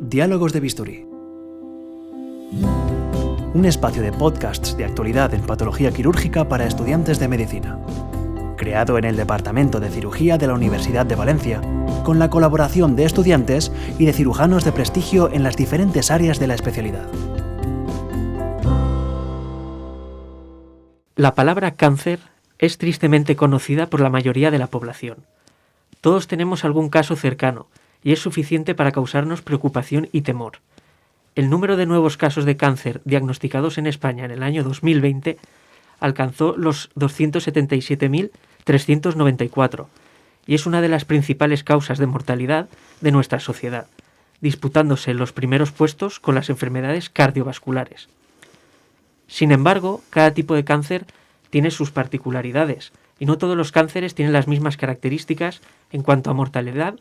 Diálogos de Bisturí. Un espacio de podcasts de actualidad en patología quirúrgica para estudiantes de medicina. Creado en el Departamento de Cirugía de la Universidad de Valencia, con la colaboración de estudiantes y de cirujanos de prestigio en las diferentes áreas de la especialidad. La palabra cáncer es tristemente conocida por la mayoría de la población. Todos tenemos algún caso cercano, y es suficiente para causarnos preocupación y temor. El número de nuevos casos de cáncer diagnosticados en España en el año 2020 alcanzó los 277.394 y es una de las principales causas de mortalidad de nuestra sociedad, disputándose los primeros puestos con las enfermedades cardiovasculares. Sin embargo, cada tipo de cáncer tiene sus particularidades y no todos los cánceres tienen las mismas características en cuanto a mortalidad,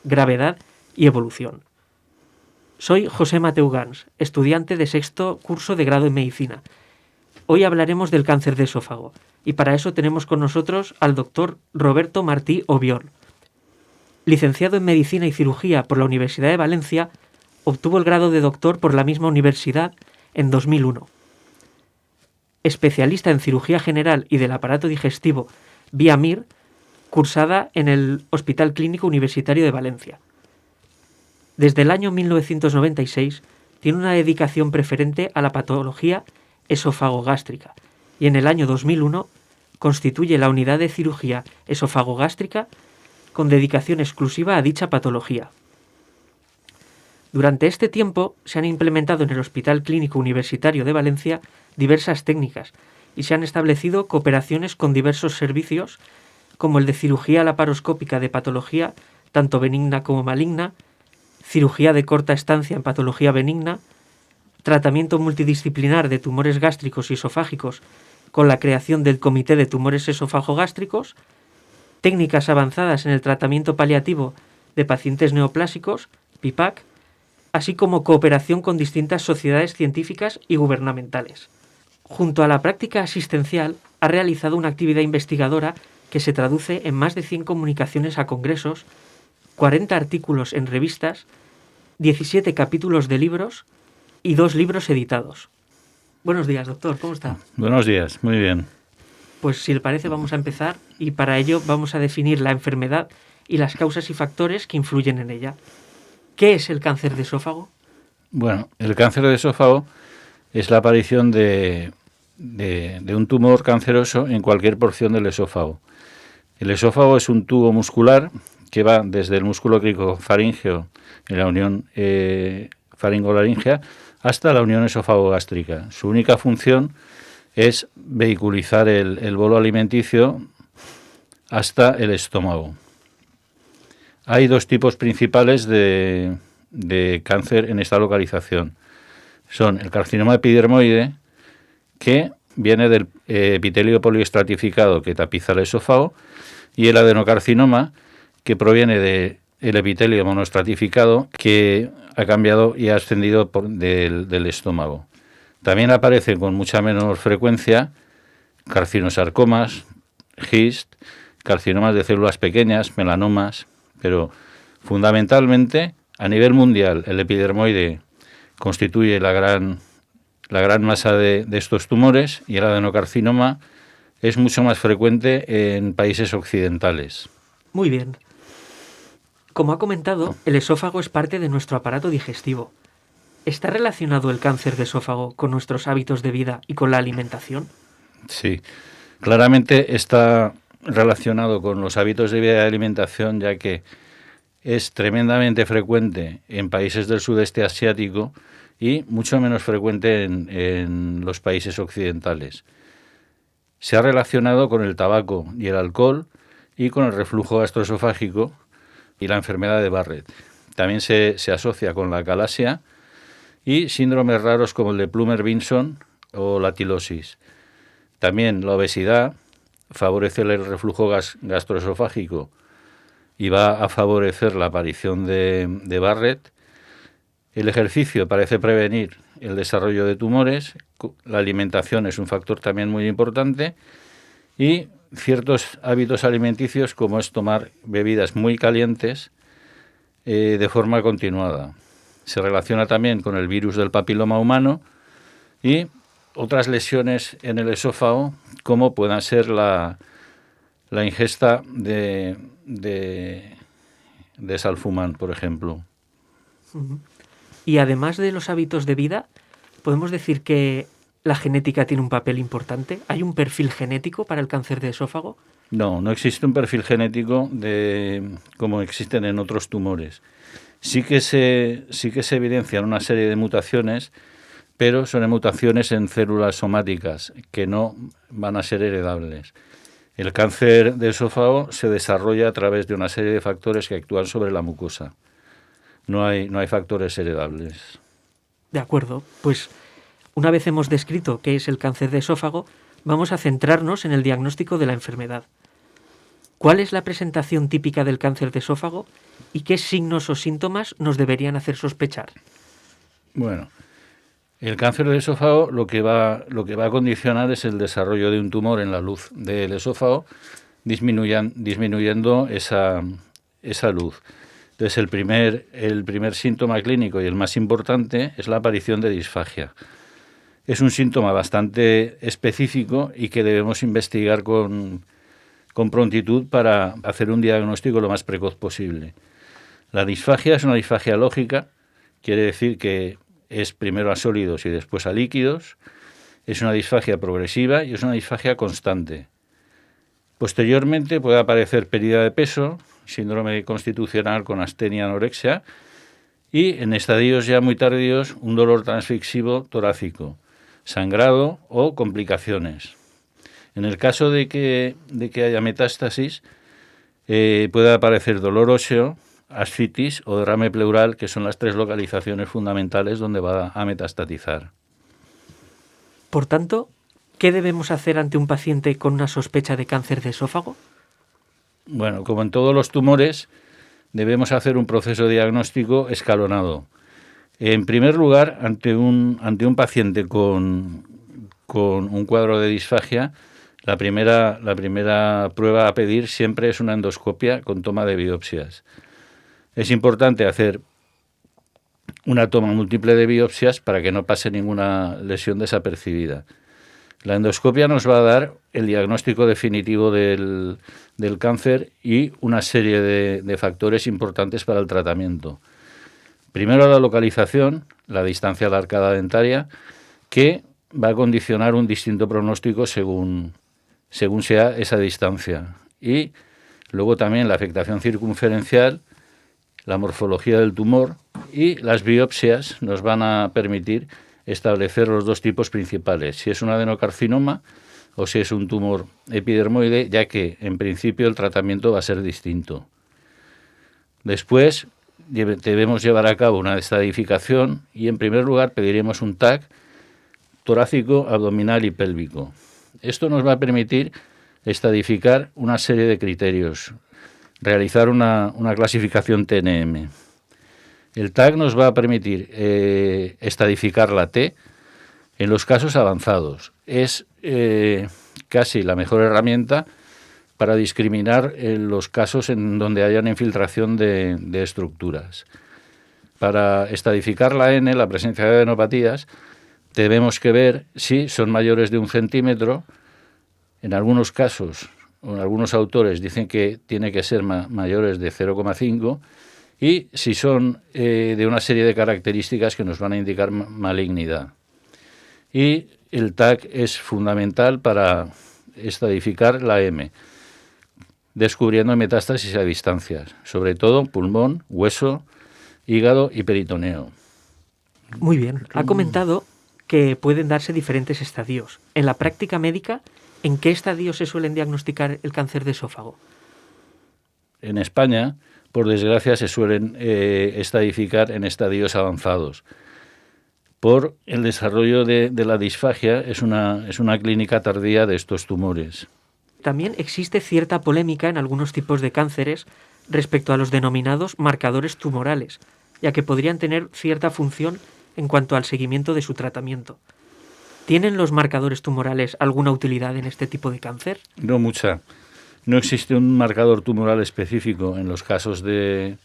gravedad y evolución. Soy José Mateu Gans, estudiante de sexto curso de grado en medicina. Hoy hablaremos del cáncer de esófago y para eso tenemos con nosotros al doctor Roberto Martí Obiol. Licenciado en Medicina y Cirugía por la Universidad de Valencia, obtuvo el grado de doctor por la misma universidad en 2001. Especialista en cirugía general y del aparato digestivo vía MIR, cursada en el Hospital Clínico Universitario de Valencia. Desde el año 1996 tiene una dedicación preferente a la patología esofagogástrica y en el año 2001 constituye la unidad de cirugía esofagogástrica con dedicación exclusiva a dicha patología. Durante este tiempo se han implementado en el Hospital Clínico Universitario de Valencia diversas técnicas y se han establecido cooperaciones con diversos servicios como el de cirugía laparoscópica de patología tanto benigna como maligna, cirugía de corta estancia en patología benigna, tratamiento multidisciplinar de tumores gástricos y esofágicos con la creación del Comité de Tumores Esofagogástricos, técnicas avanzadas en el tratamiento paliativo de pacientes neoplásicos, PIPAC, así como cooperación con distintas sociedades científicas y gubernamentales. Junto a la práctica asistencial, ha realizado una actividad investigadora que se traduce en más de 100 comunicaciones a congresos, 40 artículos en revistas, 17 capítulos de libros y 2 libros editados. Buenos días, doctor, ¿cómo está? Buenos días, muy bien. Pues si le parece vamos a empezar y para ello vamos a definir la enfermedad y las causas y factores que influyen en ella. ¿Qué es el cáncer de esófago? Bueno, el cáncer de esófago es la aparición de un tumor canceroso en cualquier porción del esófago. El esófago es un tubo muscular que va desde el músculo cricofaríngeo en la unión faringolaríngea hasta la unión esofagogástrica. Su única función es vehiculizar el bolo alimenticio hasta el estómago. Hay dos tipos principales de cáncer en esta localización. Son el carcinoma epidermoide, que viene del epitelio poliestratificado que tapiza el esófago, y el adenocarcinoma, que proviene del epitelio monoestratificado que ha cambiado y ha ascendido del estómago. También aparecen con mucha menor frecuencia carcinosarcomas, GIST, carcinomas de células pequeñas, melanomas, pero fundamentalmente a nivel mundial el epidermoide constituye la gran masa de estos tumores y el adenocarcinoma es mucho más frecuente en países occidentales. Muy bien. Como ha comentado, el esófago es parte de nuestro aparato digestivo. ¿Está relacionado el cáncer de esófago con nuestros hábitos de vida y con la alimentación? Sí, claramente está relacionado con los hábitos de vida y de alimentación, ya que es tremendamente frecuente en países del sudeste asiático y mucho menos frecuente en los países occidentales. Se ha relacionado con el tabaco y el alcohol y con el reflujo gastroesofágico y la enfermedad de Barrett. También se asocia con la calasia y síndromes raros como el de Plummer-Vinson o la tilosis. También la obesidad favorece el reflujo gastroesofágico y va a favorecer la aparición de Barrett. El ejercicio parece prevenir el desarrollo de tumores, la alimentación es un factor también muy importante y ciertos hábitos alimenticios como es tomar bebidas muy calientes de forma continuada. Se relaciona también con el virus del papiloma humano y otras lesiones en el esófago, como puedan ser la ingesta de salfumán, por ejemplo. Y además de los hábitos de vida, ¿podemos decir que la genética tiene un papel importante? ¿Hay un perfil genético para el cáncer de esófago? No existe un perfil genético como existen en otros tumores. Sí que se evidencian una serie de mutaciones, pero son mutaciones en células somáticas que no van a ser heredables. El cáncer de esófago se desarrolla a través de una serie de factores que actúan sobre la mucosa. No hay factores heredables. De acuerdo, pues una vez hemos descrito qué es el cáncer de esófago, vamos a centrarnos en el diagnóstico de la enfermedad. ¿Cuál es la presentación típica del cáncer de esófago y qué signos o síntomas nos deberían hacer sospechar? Bueno, el cáncer de esófago lo que va a condicionar es el desarrollo de un tumor en la luz del esófago, disminuyendo esa luz. Entonces, el primer síntoma clínico y el más importante es la aparición de disfagia. Es un síntoma bastante específico y que debemos investigar con prontitud para hacer un diagnóstico lo más precoz posible. La disfagia es una disfagia lógica, quiere decir que es primero a sólidos y después a líquidos, es una disfagia progresiva y es una disfagia constante. Posteriormente puede aparecer pérdida de peso, síndrome constitucional con astenia, anorexia, y en estadios ya muy tardíos un dolor transfixivo torácico, sangrado o complicaciones. En el caso de que haya metástasis, puede aparecer dolor óseo, ascitis o derrame pleural, que son las 3 localizaciones fundamentales donde va a metastatizar. Por tanto, ¿qué debemos hacer ante un paciente con una sospecha de cáncer de esófago? Bueno, como en todos los tumores, debemos hacer un proceso diagnóstico escalonado. En primer lugar, ante un paciente con un cuadro de disfagia, la primera prueba a pedir siempre es una endoscopia con toma de biopsias. Es importante hacer una toma múltiple de biopsias para que no pase ninguna lesión desapercibida. La endoscopia nos va a dar el diagnóstico definitivo del cáncer y una serie de factores importantes para el tratamiento. Primero, la localización, la distancia a la arcada dentaria, que va a condicionar un distinto pronóstico según sea esa distancia. Y luego también la afectación circunferencial, la morfología del tumor y las biopsias nos van a permitir establecer los 2 tipos principales, si es un adenocarcinoma o si es un tumor epidermoide, ya que en principio el tratamiento va a ser distinto. Después debemos llevar a cabo una estadificación y en primer lugar pediremos un TAC torácico, abdominal y pélvico. Esto nos va a permitir estadificar una serie de criterios, realizar una clasificación TNM. El TAC nos va a permitir estadificar la T en los casos avanzados. Es casi la mejor herramienta para discriminar los casos en donde haya una infiltración de estructuras. Para estadificar la N, la presencia de adenopatías, tenemos que ver si son mayores de 1 centímetro. En algunos casos, o algunos autores dicen que tiene que ser mayores de 0,5 y si son de una serie de características que nos van a indicar malignidad. Y el TAC es fundamental para estadificar la M, descubriendo metástasis a distancias, sobre todo pulmón, hueso, hígado y peritoneo. Muy bien, ha comentado que pueden darse diferentes estadios. En la práctica médica, ¿en qué estadio se suelen diagnosticar el cáncer de esófago? En España, por desgracia, se suelen estadificar en estadios avanzados. Por el desarrollo de la disfagia, es una clínica tardía de estos tumores. También existe cierta polémica en algunos tipos de cánceres respecto a los denominados marcadores tumorales, ya que podrían tener cierta función en cuanto al seguimiento de su tratamiento. ¿Tienen los marcadores tumorales alguna utilidad en este tipo de cáncer? No mucha. No existe un marcador tumoral específico en los casos de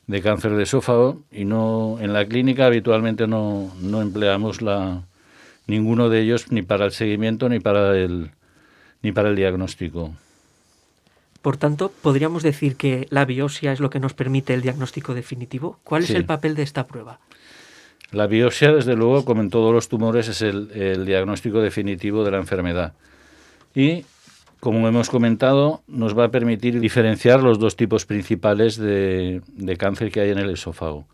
de cáncer de esófago, y no en la clínica habitualmente no empleamos ninguno de ellos ni para el seguimiento ni para el diagnóstico. Por tanto, ¿podríamos decir que la biopsia es lo que nos permite el diagnóstico definitivo? ¿Cuál es el papel de esta prueba? La biopsia, desde luego, como en todos los tumores, es el diagnóstico definitivo de la enfermedad. Y, como hemos comentado, nos va a permitir diferenciar los dos tipos principales de cáncer que hay en el esófago.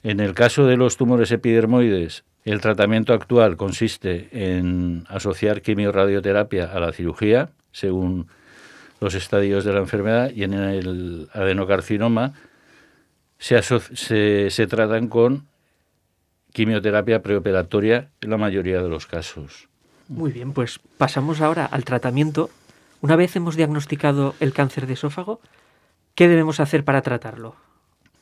En el caso de los tumores epidermoides, el tratamiento actual consiste en asociar quimiorradioterapia a la cirugía, según los estadios de la enfermedad, y en el adenocarcinoma se tratan con quimioterapia preoperatoria en la mayoría de los casos. Muy bien, pues pasamos ahora al tratamiento. Una vez hemos diagnosticado el cáncer de esófago, ¿qué debemos hacer para tratarlo?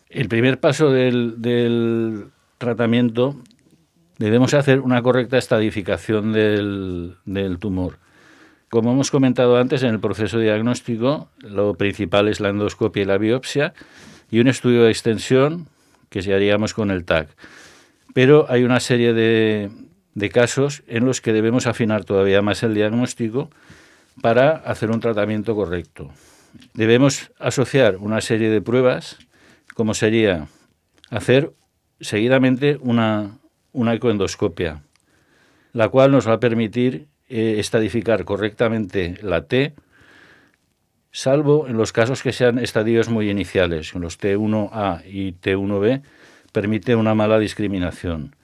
El primer paso del tratamiento, debemos hacer una correcta estadificación del tumor. Como hemos comentado antes, en el proceso diagnóstico, lo principal es la endoscopia y la biopsia, y un estudio de extensión que se haríamos con el TAC. Pero hay una serie de casos en los que debemos afinar todavía más el diagnóstico para hacer un tratamiento correcto. Debemos asociar una serie de pruebas, como sería hacer seguidamente una ecoendoscopia, la cual nos va a permitir estadificar correctamente la T, salvo en los casos que sean estadios muy iniciales. En los T1A y T1B permite una mala discriminación,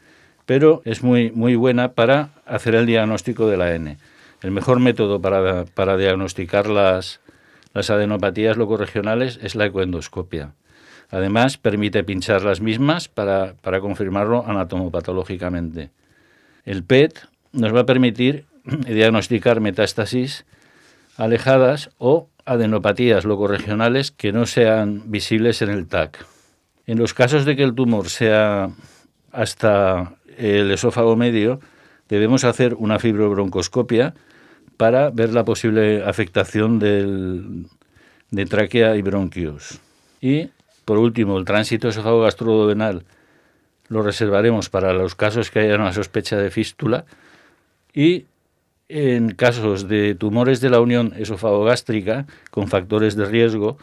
pero es muy buena para hacer el diagnóstico de la N. El mejor método para diagnosticar las adenopatías locorregionales es la ecoendoscopia. Además, permite pinchar las mismas para confirmarlo anatomopatológicamente. El PET nos va a permitir diagnosticar metástasis alejadas o adenopatías locorregionales que no sean visibles en el TAC. En los casos de que el tumor sea hasta el esófago medio, debemos hacer una fibrobroncoscopia para ver la posible afectación de tráquea y bronquios. Y, por último, el tránsito esófago-gastroduodenal lo reservaremos para los casos que haya una sospecha de fístula, y en casos de tumores de la unión esófago-gástrica con factores de riesgo,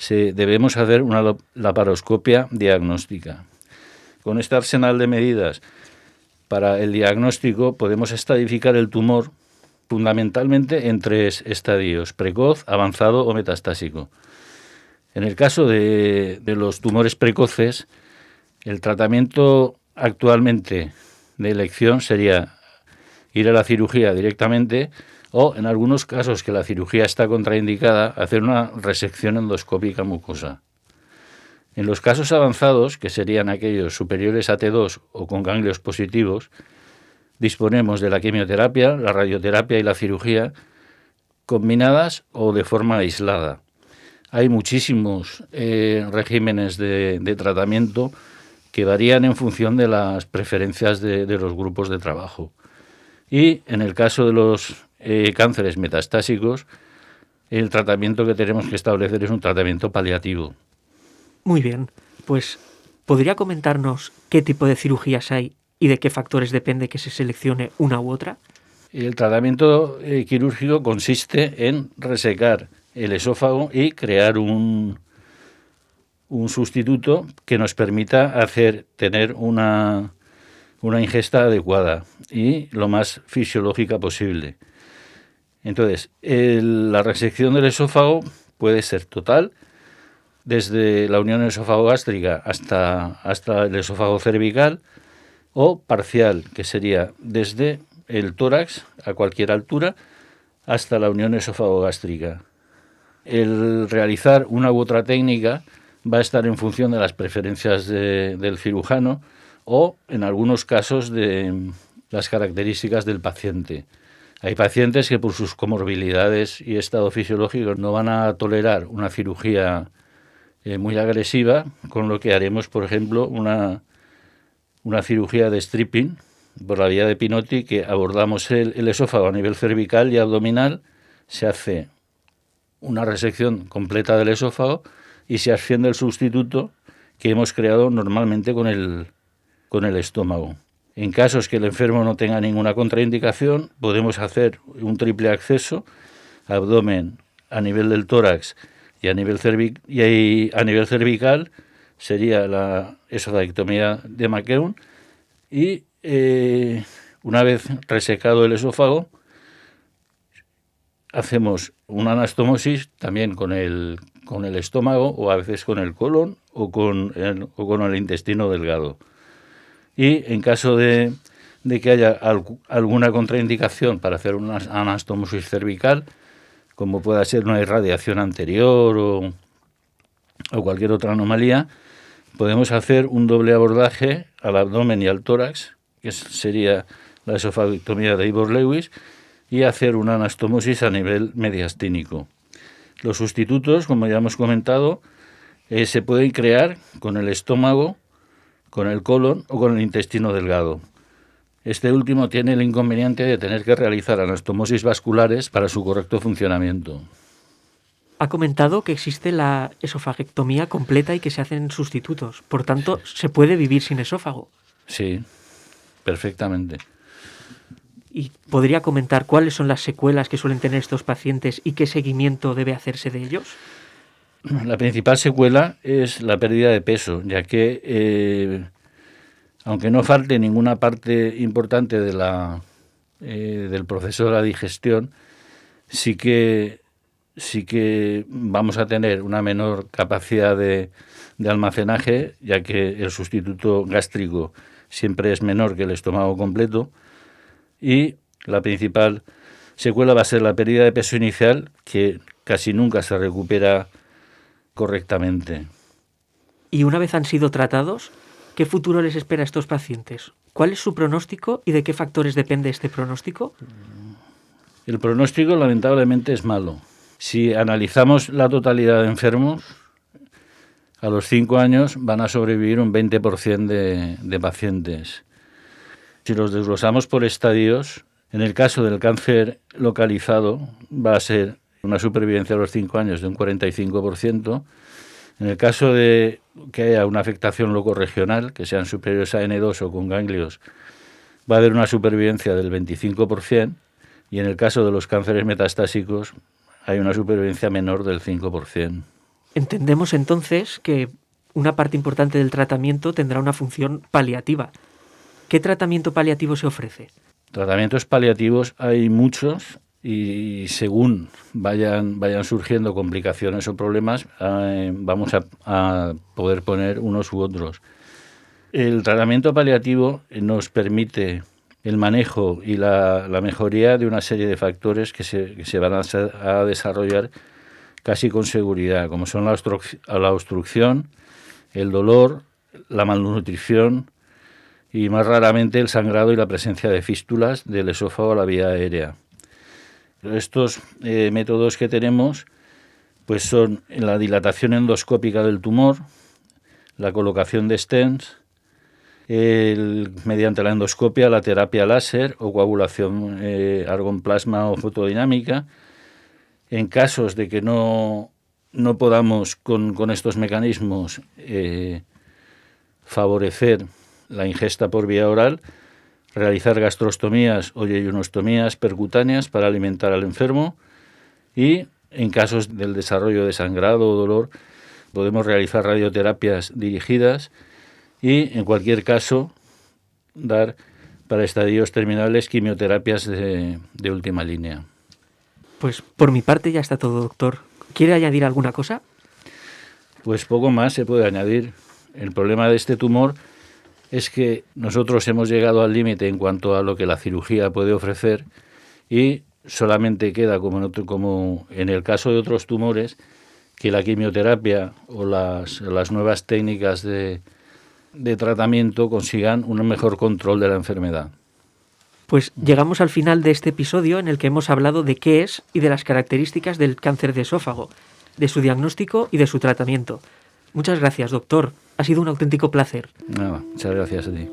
debemos hacer una laparoscopia diagnóstica. Con este arsenal de medidas para el diagnóstico podemos estadificar el tumor fundamentalmente en 3 estadios: precoz, avanzado o metastásico. En el caso de los tumores precoces, el tratamiento actualmente de elección sería ir a la cirugía directamente, o en algunos casos que la cirugía está contraindicada, hacer una resección endoscópica mucosa. En los casos avanzados, que serían aquellos superiores a T2 o con ganglios positivos, disponemos de la quimioterapia, la radioterapia y la cirugía combinadas o de forma aislada. Hay muchísimos regímenes de tratamiento que varían en función de las preferencias de los grupos de trabajo. Y en el caso de los cánceres metastásicos, el tratamiento que tenemos que establecer es un tratamiento paliativo. Muy bien, pues ¿podría comentarnos qué tipo de cirugías hay y de qué factores depende que se seleccione una u otra? El tratamiento quirúrgico consiste en resecar el esófago y crear un sustituto que nos permita tener una ingesta adecuada y lo más fisiológica posible. Entonces, la resección del esófago puede ser total, desde la unión esófago-gástrica hasta el esófago cervical, o parcial, que sería desde el tórax a cualquier altura hasta la unión esófago-gástrica. El realizar una u otra técnica va a estar en función de las preferencias del cirujano o, en algunos casos, de las características del paciente. Hay pacientes que por sus comorbilidades y estado fisiológico no van a tolerar una cirugía muy agresiva, con lo que haremos, por ejemplo, una cirugía de stripping por la vía de Pinotti, que abordamos el esófago a nivel cervical y abdominal, se hace una resección completa del esófago y se asciende el sustituto que hemos creado normalmente con el estómago. En casos que el enfermo no tenga ninguna contraindicación, podemos hacer un triple acceso, abdomen a nivel del tórax y a nivel cervical, sería la esofagectomía de McKeown, y una vez resecado el esófago, hacemos una anastomosis también con el estómago, o a veces con el colon o con el intestino delgado. Y en caso de que haya alguna contraindicación para hacer una anastomosis cervical, como pueda ser una irradiación anterior o cualquier otra anomalía, podemos hacer un doble abordaje al abdomen y al tórax, que sería la esofagectomía de Ivor-Lewis, y hacer una anastomosis a nivel mediastínico. Los sustitutos, como ya hemos comentado, se pueden crear con el estómago, con el colon o con el intestino delgado. Este último tiene el inconveniente de tener que realizar anastomosis vasculares para su correcto funcionamiento. Ha comentado que existe la esofagectomía completa y que se hacen sustitutos. Por tanto, ¿se puede vivir sin esófago? Sí, perfectamente. ¿Y podría comentar cuáles son las secuelas que suelen tener estos pacientes y qué seguimiento debe hacerse de ellos? La principal secuela es la pérdida de peso, ya que aunque no falte ninguna parte importante del proceso de la digestión, sí que vamos a tener una menor capacidad de almacenaje, ya que el sustituto gástrico siempre es menor que el estómago completo, y la principal secuela va a ser la pérdida de peso inicial, que casi nunca se recupera correctamente. Y una vez han sido tratados, ¿qué futuro les espera a estos pacientes? ¿Cuál es su pronóstico y de qué factores depende este pronóstico? El pronóstico lamentablemente es malo. Si analizamos la totalidad de enfermos, a los 5 años van a sobrevivir un 20% de pacientes. Si los desglosamos por estadios, en el caso del cáncer localizado va a ser una supervivencia a los 5 años de un 45%. En el caso de que haya una afectación locorregional, que sean superiores a N2 o con ganglios, va a haber una supervivencia del 25%, y en el caso de los cánceres metastásicos hay una supervivencia menor del 5%. Entendemos entonces que una parte importante del tratamiento tendrá una función paliativa. ¿Qué tratamiento paliativo se ofrece? Tratamientos paliativos hay muchos, y según vayan surgiendo complicaciones o problemas, vamos a poder poner unos u otros. El tratamiento paliativo nos permite el manejo y la mejoría de una serie de factores que se van a desarrollar casi con seguridad, como son la obstrucción, el dolor, la malnutrición y más raramente el sangrado y la presencia de fístulas del esófago a la vía aérea. Estos métodos que tenemos pues son la dilatación endoscópica del tumor, la colocación de stents, mediante la endoscopia, la terapia láser o coagulación argon-plasma o fotodinámica. En casos de que no podamos con estos mecanismos favorecer la ingesta por vía oral, realizar gastrostomías o yeyunostomías percutáneas para alimentar al enfermo, y en casos del desarrollo de sangrado o dolor podemos realizar radioterapias dirigidas, y en cualquier caso dar para estadios terminales quimioterapias de última línea. Pues por mi parte ya está todo, doctor. ¿Quiere añadir alguna cosa? Pues poco más se puede añadir. El problema de este tumor es que nosotros hemos llegado al límite en cuanto a lo que la cirugía puede ofrecer, y solamente queda, como en el caso de otros tumores, que la quimioterapia o las nuevas técnicas de tratamiento consigan un mejor control de la enfermedad. Pues llegamos al final de este episodio en el que hemos hablado de qué es y de las características del cáncer de esófago, de su diagnóstico y de su tratamiento. Muchas gracias, doctor. Ha sido un auténtico placer. Nada, muchas gracias a ti.